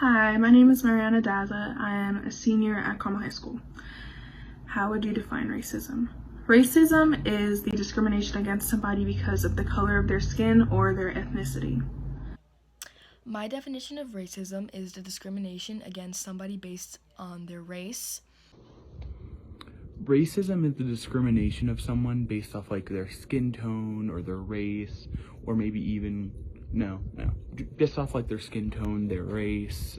Hi, my name is Mariana Daza. I am a senior at Carmel High School. How would you define racism? Racism is the discrimination against somebody because of the color of their skin or their ethnicity. My definition of racism is the discrimination against somebody based on their race. Racism is the discrimination of someone based off like their skin tone or their race, or maybe even just off like their skin tone, their race.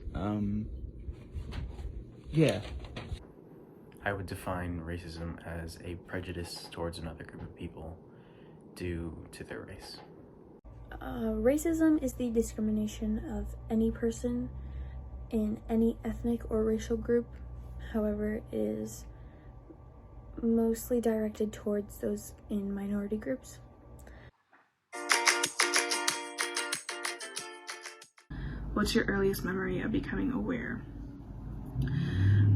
Yeah. I would define racism as a prejudice towards another group of people due to their race. Racism is the discrimination of any person in any ethnic or racial group. However, it is mostly directed towards those in minority groups. What's your earliest memory of becoming aware?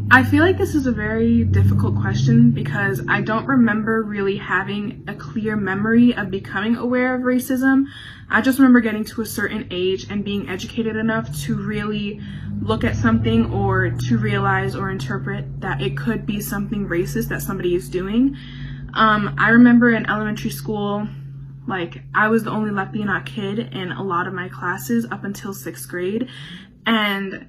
I feel like this is a very difficult question because I don't remember really having a clear memory of becoming aware of racism. I just remember getting to a certain age and being educated enough to really look at something or to realize or interpret that it could be something racist that somebody is doing. I remember in elementary school, I was the only Latina kid in a lot of my classes up until 6th grade, and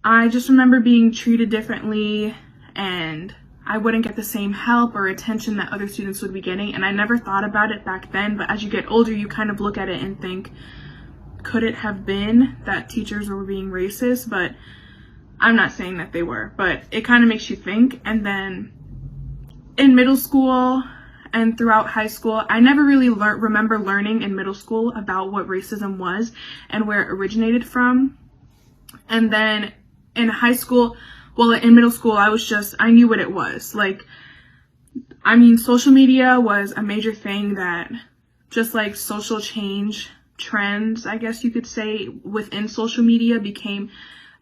I just remember being treated differently, and I wouldn't get the same help or attention that other students would be getting, and I never thought about it back then, but as you get older, you kind of look at it and think, could it have been that teachers were being racist? But I'm not saying that they were, but it kind of makes you think. And then in middle school and throughout high school, I never really remember learning in middle school about what racism was and where it originated from. And then in high school, in middle school, I knew what it was. Social media was a major thing that just like social change trends, I guess you could say, within social media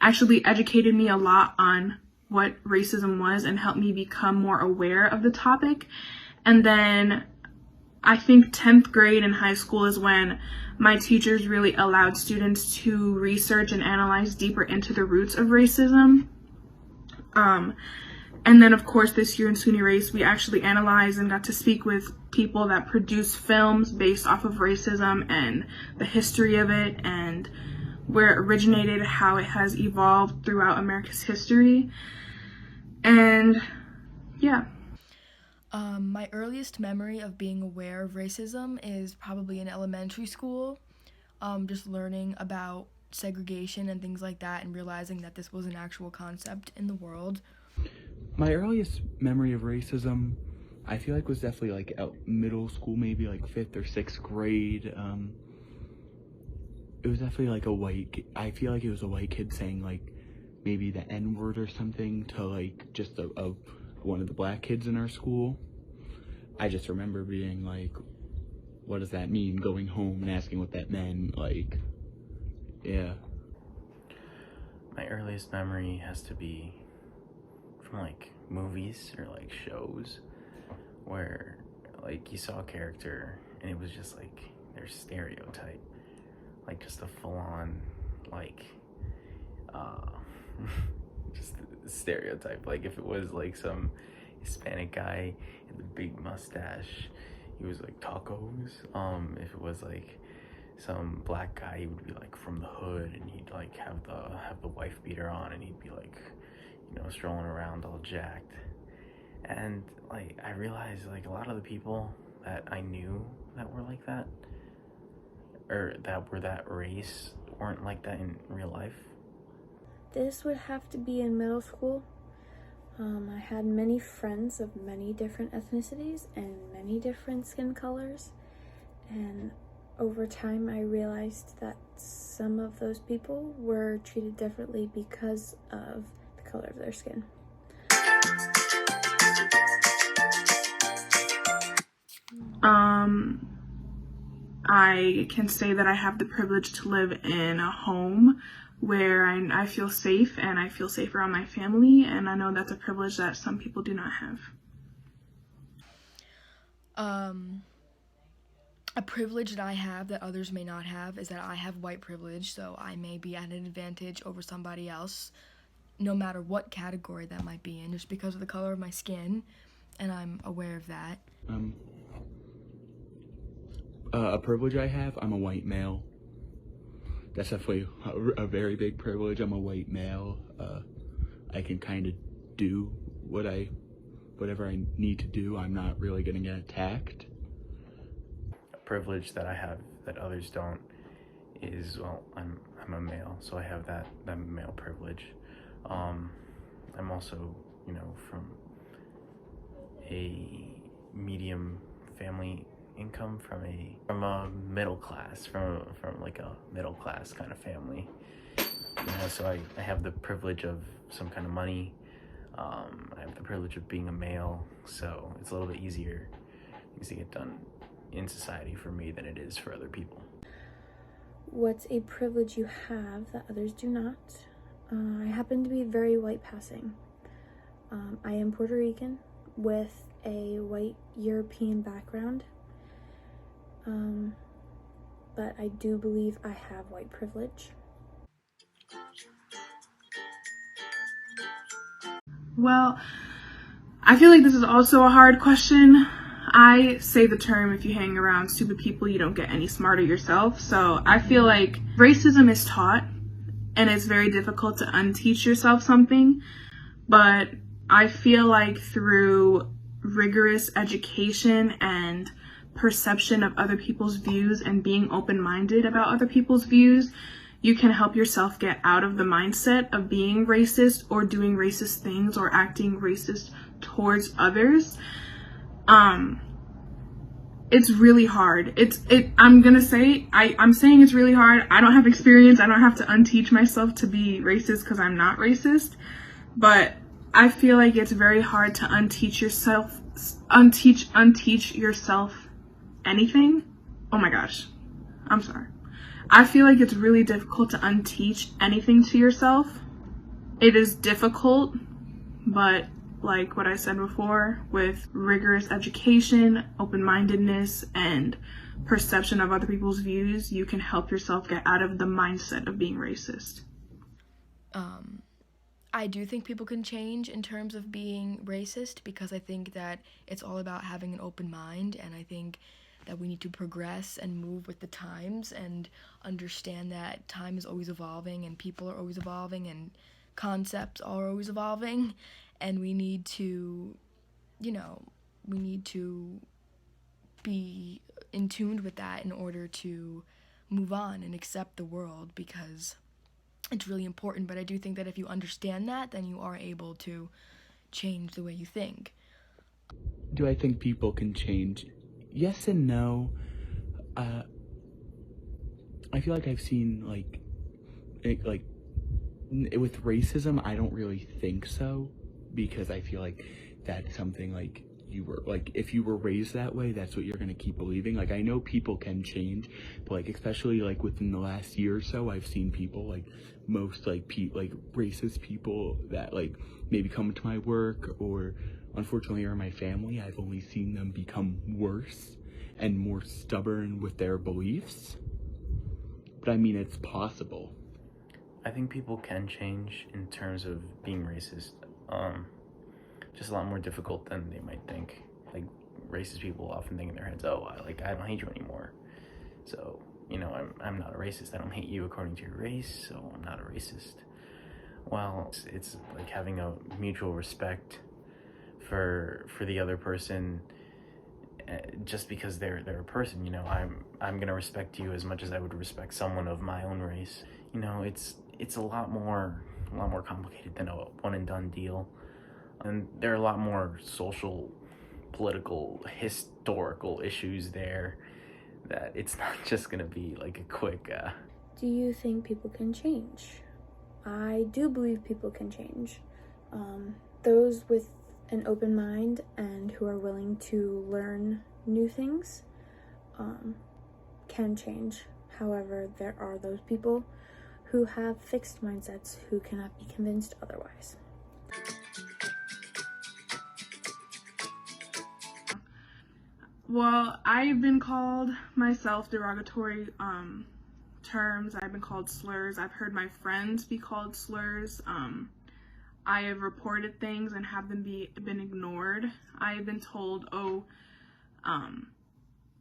actually educated me a lot on what racism was and helped me become more aware of the topic. And then I think 10th grade in high school is when my teachers really allowed students to research and analyze deeper into the roots of racism. And then, of course, this year in SUNY Race, we actually analyzed and got to speak with people that produce films based off of racism and the history of it and where it originated, how it has evolved throughout America's history. And yeah. My earliest memory of being aware of racism is probably in elementary school, just learning about segregation and things like that and realizing that this was an actual concept in the world. My earliest memory of racism, I feel like, was definitely middle school, maybe 5th or 6th grade. It was definitely I feel like it was a white kid saying maybe the N-word or something to just one of the black kids in our school. I just remember being what does that mean? Going home and asking what that meant. Yeah. My earliest memory has to be from movies or shows where you saw a character and it was just their stereotype, just a full-on just a stereotype. If it was some Hispanic guy with a big mustache, he was tacos. If it was some black guy, he would be from the hood and he'd have the wife beater on and he'd be strolling around all jacked. And I realized a lot of the people that I knew that were like that, or that were that race, weren't like that in real life. This would have to be in middle school. I had many friends of many different ethnicities and many different skin colors, and over time I realized that some of those people were treated differently because of the color of their skin. I can say that I have the privilege to live in a home where I feel safe and I feel safe around my family, and I know that's a privilege that some people do not have. A privilege that I have that others may not have is that I have white privilege, so I may be at an advantage over somebody else, no matter what category that might be in, just because of the color of my skin, and I'm aware of that. A privilege I have, I'm a white male. That's definitely a very big privilege. I'm a white male. I can kind of do whatever I need to do. I'm not really gonna get attacked. A privilege that I have that others don't is, well, I'm a male, so I have that male privilege. I'm also, from a medium family income, from a middle class, from like a middle class kind of family. So I have the privilege of some kind of money. I have the privilege of being a male, so it's a little bit easier things to get done in society for me than it is for other people. What's a privilege you have that others do not? I happen to be very white passing. I am Puerto Rican with a white European background, but I do believe I have white privilege. Well, I feel like this is also a hard question. I say the term, if you hang around stupid people, you don't get any smarter yourself. So I feel like racism is taught, and it's very difficult to unteach yourself something. But I feel like through rigorous education and perception of other people's views and being open-minded about other people's views, you can help yourself get out of the mindset of being racist or doing racist things or acting racist towards others. It's really hard. I'm saying it's really hard. I don't have experience. I don't have to unteach myself to be racist because I'm not racist. But I feel like it's very hard to unteach yourself anything. Oh my gosh. I'm sorry. I feel like it's really difficult to unteach anything to yourself. It is difficult, but like what I said before, with rigorous education, open-mindedness, and perception of other people's views, you can help yourself get out of the mindset of being racist. I do think people can change in terms of being racist, because I think that it's all about having an open mind, and I think that we need to progress and move with the times and understand that time is always evolving and people are always evolving and concepts are always evolving, and we need to be in tune with that in order to move on and accept the world, because it's really important. But I do think that if you understand that, then you are able to change the way you think. Do I think people can change? Yes and no. I feel like I've seen with racism, I don't really think so, because I feel like that's something like if you were raised that way, that's what you're gonna keep believing. Like, I know people can change, but like especially like within the last year or so, I've seen people like most racist people that like maybe come to my work or unfortunately are my family. I've only seen them become worse and more stubborn with their beliefs. But I mean, it's possible. I think people can change in terms of being racist. Just a lot more difficult than they might think. Like, racist people often think in their heads, oh, I don't hate you anymore. So, I'm not a racist. I don't hate you according to your race, so I'm not a racist. Well, it's like having a mutual respect for the other person, just because they're a person. I'm gonna respect you as much as I would respect someone of my own race. It's a lot more complicated than a one and done deal. And there are a lot more social, political, historical issues there that it's not just gonna be like a quick Do you think people can change? I do believe people can change. Those with an open mind and who are willing to learn new things can change. However, there are those people who have fixed mindsets who cannot be convinced otherwise. Well, I've been called myself derogatory terms. I've been called slurs. I've heard my friends be called slurs. I have reported things and have them been ignored. I have been told,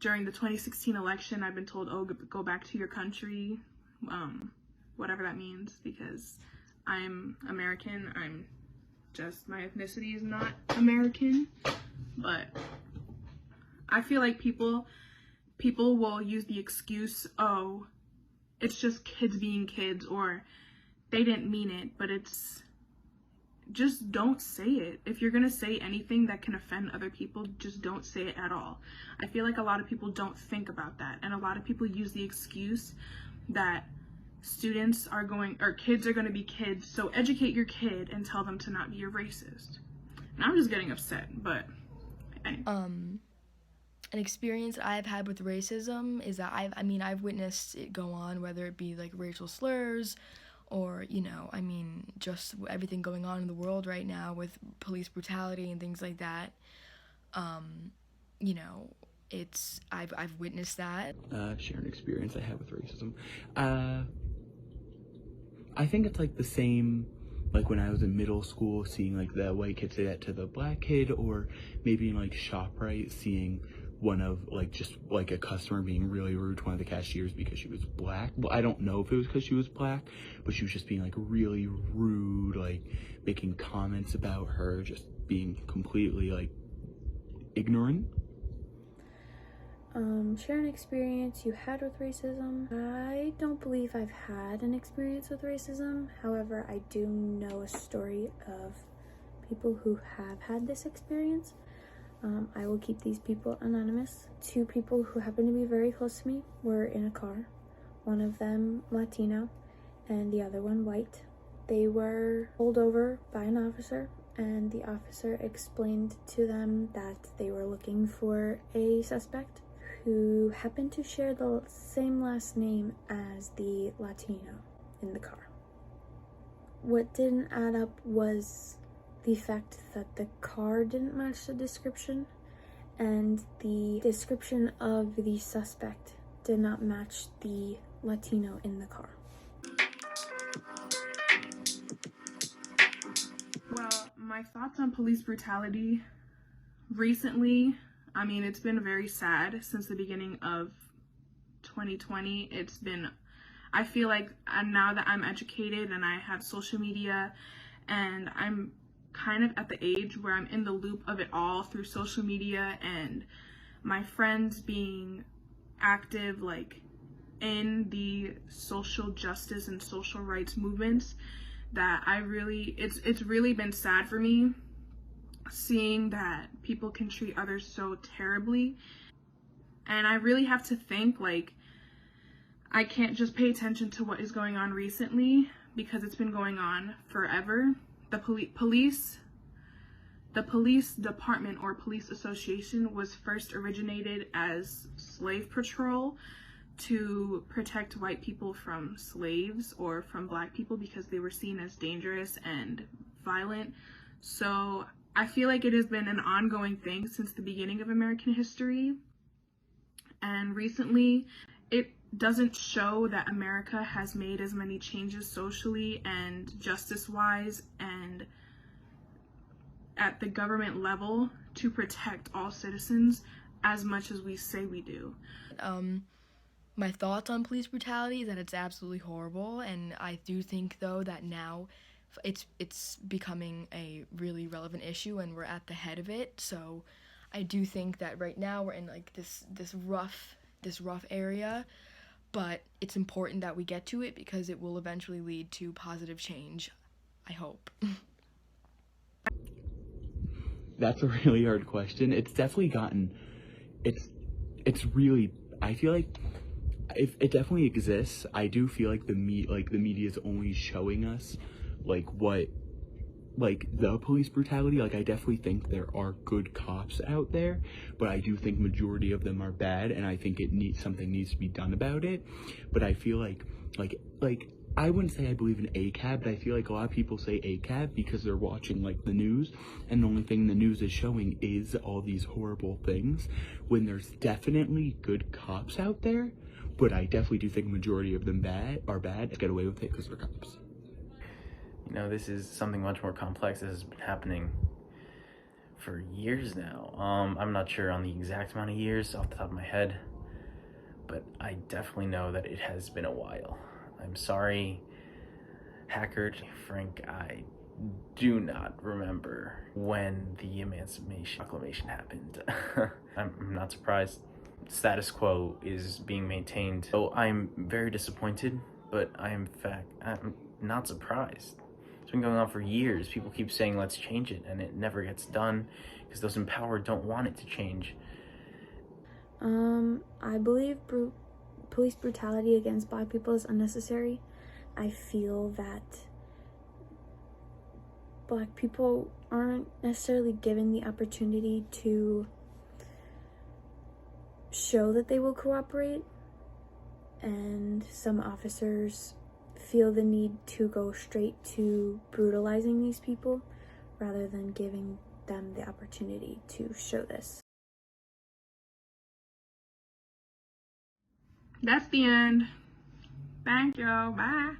during the 2016 election, I've been told, go back to your country, whatever that means, because I'm American. My ethnicity is not American, but I feel like people will use the excuse, it's just kids being kids, or they didn't mean it, but just don't say it. If you're gonna say anything that can offend other people, just don't say it at all. I feel like a lot of people don't think about that, and a lot of people use the excuse that kids are gonna be kids, so educate your kid and tell them to not be a racist. And I'm just getting upset, but anyway. An experience I've had with racism is that I've witnessed it go on, whether it be like racial slurs or, just everything going on in the world right now with police brutality and things like that. I've witnessed that. Share an experience I had with racism. I think it's like the same, like when I was in middle school, seeing like the white kid say that to the black kid, or maybe in like ShopRite, seeing one of just a customer being really rude to one of the cashiers because she was black. Well, I don't know if it was because she was black, but she was just being like really rude, like making comments about her, just being completely like ignorant. Share an experience you had with racism. I don't believe I've had an experience with racism. However, I do know a story of people who have had this experience. I will keep these people anonymous. 2 people who happen to be very close to me were in a car. One of them Latino and the other one white. They were pulled over by an officer, and the officer explained to them that they were looking for a suspect who happened to share the same last name as the Latino in the car. What didn't add up was the fact that the car didn't match the description, and the description of the suspect did not match the Latino in the car. Well, my thoughts on police brutality recently, it's been very sad since the beginning of 2020. I feel like now that I'm educated and I have social media, and I'm kind of at the age where I'm in the loop of it all through social media and my friends being active in the social justice and social rights movements, that it's really been sad for me seeing that people can treat others so terribly. And I really have to think, I can't just pay attention to what is going on recently, because it's been going on forever. The police department or police association was first originated as slave patrol to protect white people from slaves or from black people because they were seen as dangerous and violent. So I feel like it has been an ongoing thing since the beginning of American history. And recently, it doesn't show that America has made as many changes socially and justice-wise and at the government level to protect all citizens as much as we say we do. My thoughts on police brutality is that it's absolutely horrible, and I do think, though, that now it's becoming a really relevant issue and we're at the head of it. So I do think that right now we're in this rough area, but it's important that we get to it because it will eventually lead to positive change, I hope. That's a really hard question. It's definitely it's really, I feel like it definitely exists. I do feel like the media is only showing us the police brutality. I definitely think there are good cops out there, but I do think majority of them are bad, and I think something needs to be done about it. But I feel like I wouldn't say I believe in ACAB, but I feel like a lot of people say ACAB because they're watching like the news, and the only thing the news is showing is all these horrible things, when there's definitely good cops out there, but I definitely do think a majority of them are bad, get away with it because they're cops. You know, this is something much more complex that has been happening for years now. I'm not sure on the exact amount of years off the top of my head, but I definitely know that it has been a while. I'm sorry, Hackard, Frank, I do not remember when the Emancipation Proclamation happened. I'm not surprised. Status quo is being maintained. So I'm very disappointed, but I'm not surprised. It's been going on for years. People keep saying, let's change it, and it never gets done because those in power don't want it to change. I believe police brutality against Black people is unnecessary. I feel that Black people aren't necessarily given the opportunity to show that they will cooperate, and some officers feel the need to go straight to brutalizing these people rather than giving them the opportunity to show this. That's the end. Thank you. Bye.